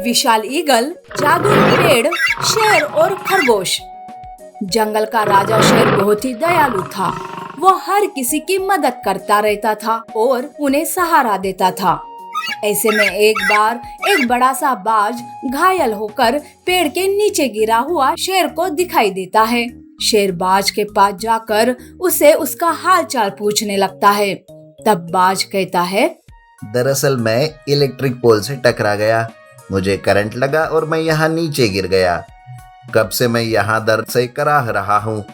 विशाल eagle, जादुई पेड़, शेर और खरगोश। जंगल का राजा शेर बहुत ही दयालु था। वो हर किसी की मदद करता रहता था और उन्हें सहारा देता था। ऐसे में एक बार एक बड़ा सा बाज घायल होकर पेड़ के नीचे गिरा हुआ शेर को दिखाई देता है। शेर बाज के पास जाकर उसे उसका हाल चाल पूछने लगता है। तब बाज कहता है, दरअसल मैं इलेक्ट्रिक पोल से टकरा गया, मुझे करंट लगा और मैं यहाँ नीचे गिर गया। कब से मैं यहाँ दर्द से कराह रहा हूँ।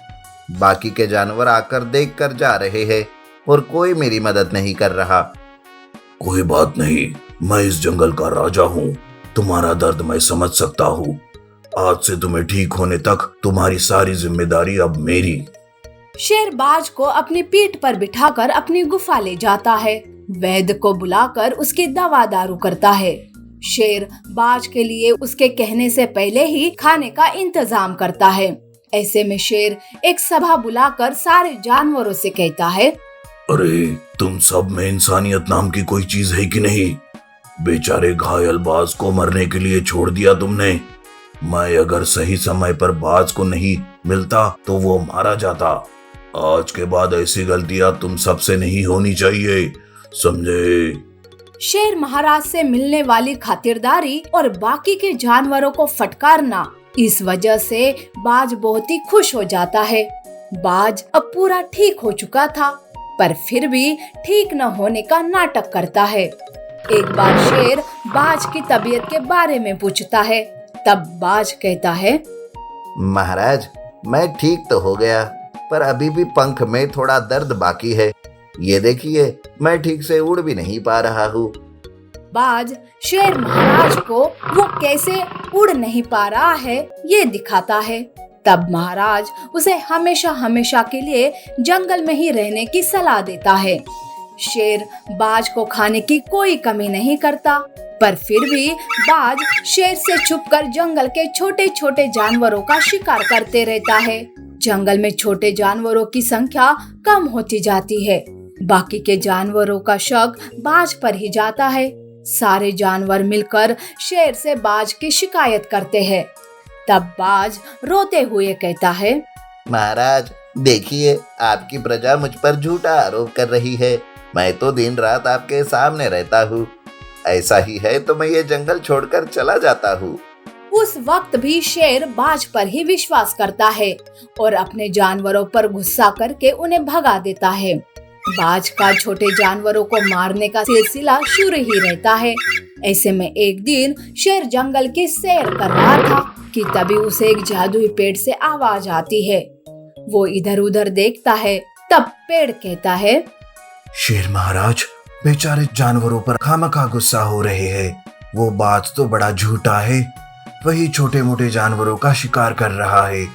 बाकी के जानवर आकर देख कर जा रहे हैं और कोई मेरी मदद नहीं कर रहा। कोई बात नहीं, मैं इस जंगल का राजा हूँ, तुम्हारा दर्द मैं समझ सकता हूँ। आज से तुम्हें ठीक होने तक तुम्हारी सारी जिम्मेदारी अब मेरी। शेर बाज को अपनी पीठ पर बिठाकर अपनी गुफा ले जाता है। वैद्य को बुलाकर उसकी दवा दारू करता है। शेर बाज के लिए उसके कहने से पहले ही खाने का इंतजाम करता है। ऐसे में शेर एक सभा बुलाकर सारे जानवरों से कहता है, अरे तुम सब में इंसानियत नाम की कोई चीज है कि नहीं? बेचारे घायल बाज को मरने के लिए छोड़ दिया तुमने। मैं अगर सही समय पर बाज को नहीं मिलता तो वो मारा जाता। आज के बाद ऐसी गलतियां तुम सबसे नहीं होनी चाहिए, समझे? शेर महाराज से मिलने वाली खातिरदारी और बाकी के जानवरों को फटकारना, इस वजह से बाज बहुत ही खुश हो जाता है। बाज अब पूरा ठीक हो चुका था, पर फिर भी ठीक न होने का नाटक करता है। एक बार शेर बाज की तबीयत के बारे में पूछता है। तब बाज कहता है, महाराज मैं ठीक तो हो गया, पर अभी भी पंख में थोड़ा दर्द बाकी है। ये देखिए, मैं ठीक से उड़ भी नहीं पा रहा हूँ। बाज शेर महाराज को वो कैसे उड़ नहीं पा रहा है ये दिखाता है। तब महाराज उसे हमेशा हमेशा के लिए जंगल में ही रहने की सलाह देता है। शेर बाज को खाने की कोई कमी नहीं करता, पर फिर भी बाज शेर से छुपकर जंगल के छोटे छोटे जानवरों का शिकार करते रहता है। जंगल में छोटे जानवरों की संख्या कम होती जाती है। बाकी के जानवरों का शक बाज पर ही जाता है। सारे जानवर मिलकर शेर से बाज की शिकायत करते हैं। तब बाज रोते हुए कहता है, महाराज देखिए, आपकी प्रजा मुझ पर झूठा आरोप कर रही है। मैं तो दिन रात आपके सामने रहता हूँ। ऐसा ही है तो मैं ये जंगल छोड़कर चला जाता हूँ। उस वक्त भी शेर बाज पर ही विश्वास करता है और अपने जानवरों पर गुस्सा करके उन्हें भगा देता है। बाज का छोटे जानवरों को मारने का सिलसिला शुरू ही रहता है। ऐसे में एक दिन शेर जंगल की सैर कर रहा था कि तभी उसे एक जादुई पेड़ से आवाज आती है। वो इधर उधर देखता है। तब पेड़ कहता है, शेर महाराज बेचारे जानवरों पर खामखा गुस्सा हो रहे हैं। वो बात तो बड़ा झूठा है, वही छोटे मोटे जानवरों का शिकार कर रहा है।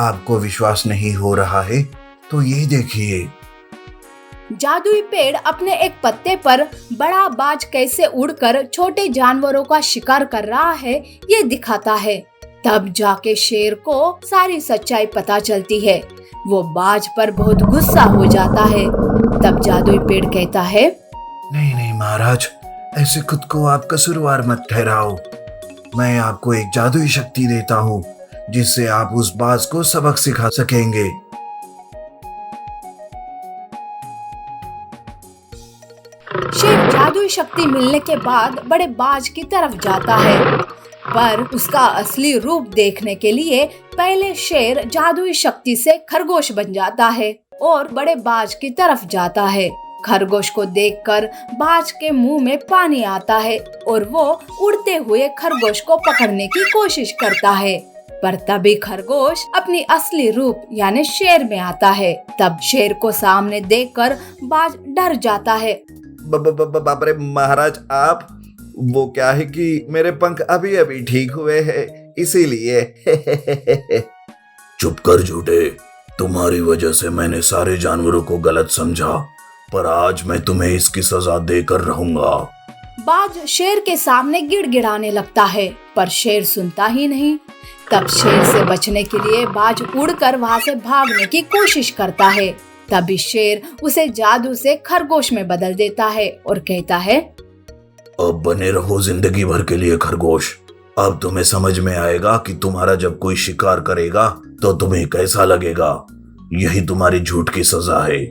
आपको विश्वास नहीं हो रहा है तो ये देखिए। जादुई पेड़ अपने एक पत्ते पर बड़ा बाज कैसे उड़कर छोटे जानवरों का शिकार कर रहा है ये दिखाता है। तब जाके शेर को सारी सच्चाई पता चलती है। वो बाज पर बहुत गुस्सा हो जाता है। तब जादुई पेड़ कहता है, नहीं नहीं महाराज, ऐसे खुद को आप कसूरवार मत ठहराओ। मैं आपको एक जादुई शक्ति देता हूँ जिससे आप उस बाज को सबक सिखा सकेंगे। शेर जादुई शक्ति मिलने के बाद बड़े बाज की तरफ जाता है, पर उसका असली रूप देखने के लिए पहले शेर जादुई शक्ति से खरगोश बन जाता है और बड़े बाज की तरफ जाता है। खरगोश को देखकर बाज के मुंह में पानी आता है और वो उड़ते हुए खरगोश को पकड़ने की कोशिश करता है, पर तभी खरगोश अपनी असली रूप यानी शेर में आता है। तब शेर को सामने देखकर बाज डर जाता है। बाप रे महाराज, आप वो क्या है कि मेरे पंख अभी अभी ठीक हुए हैं, इसीलिए। चुप कर झूठे, तुम्हारी वजह से मैंने सारे जानवरों को गलत समझा, पर आज मैं तुम्हें इसकी सजा देकर रहूंगा। बाज शेर के सामने गिड़गिड़ाने लगता है, पर शेर सुनता ही नहीं। तब शेर से बचने के लिए बाज उड़कर वहां से भागने की कोशिश करता है। तभी शेर उसे जादू से खरगोश में बदल देता है और कहता है, अब बने रहो जिंदगी भर के लिए खरगोश। अब तुम्हें समझ में आएगा कि तुम्हारा जब कोई शिकार करेगा तो तुम्हें कैसा लगेगा। यही तुम्हारी झूठ की सजा है।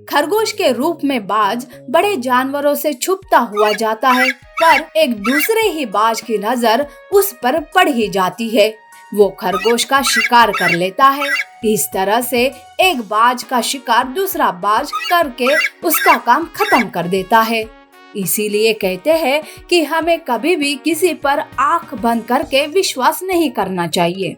खरगोश के रूप में बाज बड़े जानवरों से छुपता हुआ जाता है, पर एक दूसरे ही बाज की नजर उस पर पड़ ही जाती है। वो खरगोश का शिकार कर लेता है। इस तरह से एक बाज का शिकार दूसरा बाज करके उसका काम खत्म कर देता है। इसीलिए कहते हैं कि हमें कभी भी किसी पर आंख बंद करके विश्वास नहीं करना चाहिए।